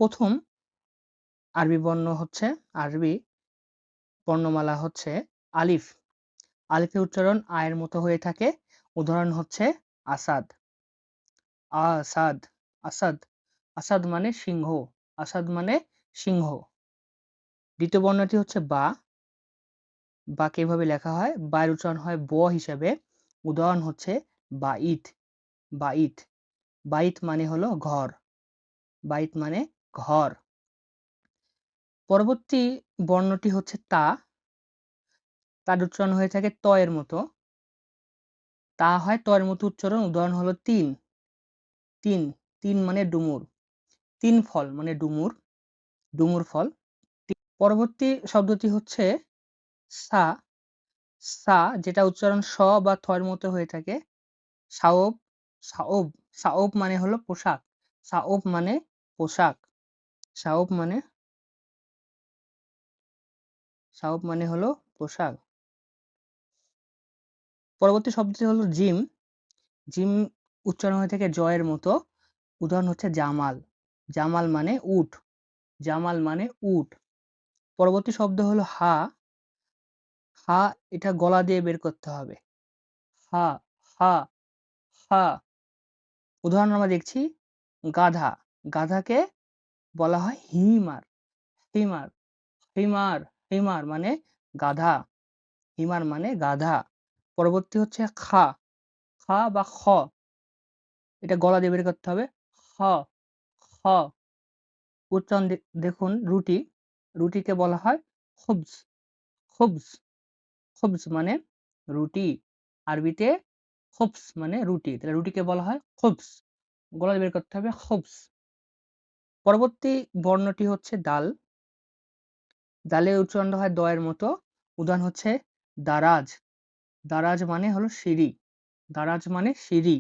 প্রথম আরবি বর্ণমালা হচ্ছে আলিফ। আলিফের উচ্চারণ আয়ের মতো হয়ে থাকে। উদাহরণ হচ্ছে আসাদ, আসাদ, আসাদ, আসাদ মানে সিংহ, আসাদ মানে সিংহ। দ্বিতীয় বর্ণটি হচ্ছে বা। বাকে এভাবে লেখা হয়, বায়ের উচ্চারণ হয় ব হিসেবে। উদাহরণ হচ্ছে বাইত, বাইত, বাইত মানে হলো ঘর, বাইত মানে ঘর। পরবর্তী বর্ণটি হচ্ছে তা। তার উচ্চারণ হয়ে থাকে ত এর মতো, তা হয় ত এর মতো উচ্চারণ। উদাহরণ হলো তিন, তিন, তিন মানে ডুমুর, তিন ফল মানে ডুমুর, ডুমুর ফল। পরবর্তী শব্দটি হচ্ছে সা। সা যেটা উচ্চারণ স বা থ এর মতো হয়ে থাকে। সাওব, সাওব, সাওব মানে হলো পোশাক, সাওব মানে পোশাক, সাওব মানে, সাওব মানে হলো পোশাক। পরবর্তী শব্দটি হলো জিম। জিম উচ্চারণ হয়ে থাকে জ এর মতো। উদাহরণ হচ্ছে জামাল, জামাল মানে উট, জামাল মানে উট। পরবর্তী শব্দ হলো হা। হা এটা গলা দিয়ে বের করতে হবে। হা, হা, হা। উদাহরণ আমরা দেখছি গাধা, গাধাকে বলা হয় হিমার, হিমার, হিমার, হিমার মানে গাধা, হিমার মানে গাধা। পরবর্তী হচ্ছে খা। খা বা খ, এটা গলা দিয়ে বের করতে হবে। খ, খ। উচ্চারণ দেখুন রুটি, রুটিকে বলা হয় খুবজ, খুবজ, খুবজ মানে রুটি। আরবিতে খুবস মানে রুটি, তাহলে রুটিকে বলা হয় খুবস, গলা দিয়ে বের করতে হবে খুবস। পরবর্তী বর্ণটি হচ্ছে দাল। দালের উচ্চারণটা হয় দ এর মতো। উদাহরণ হচ্ছে দারাজ, দারাজ মানে হলো সিঁড়ি, দারাজ মানে সিঁড়ি।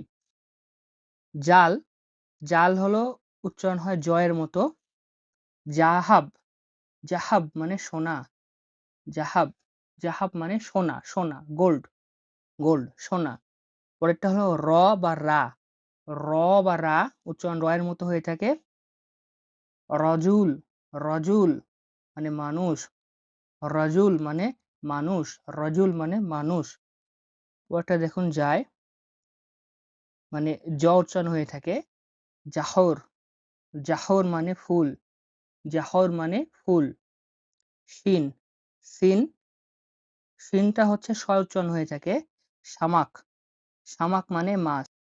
জাল, জাল হলো উচ্চারণ হয় জ এর মতো। জাহাব, জাহাব মানে সোনা, জাহাব, জাহাব মানে সোনা, সোনা গোল্ড, গোল্ড সোনা। পরেরটা হলো র বা রা। র বা রা উচ্চারণ র এর মতো হয়ে থাকে। রজুল, রজুল মানে মানুষ, রজুল মানে মানুষ, রজুল মানে মানুষ। পরেরটা দেখুন যায়, মানে জ উচ্চারণ হয়ে থাকে। জাহর, জাহর মানে ফুল, জাহর মানে ফুল। শিন, সিন, সিনটা হচ্ছে স উচ্চারণ হয়ে থাকে। শামাক, শামাক মানে মাছ।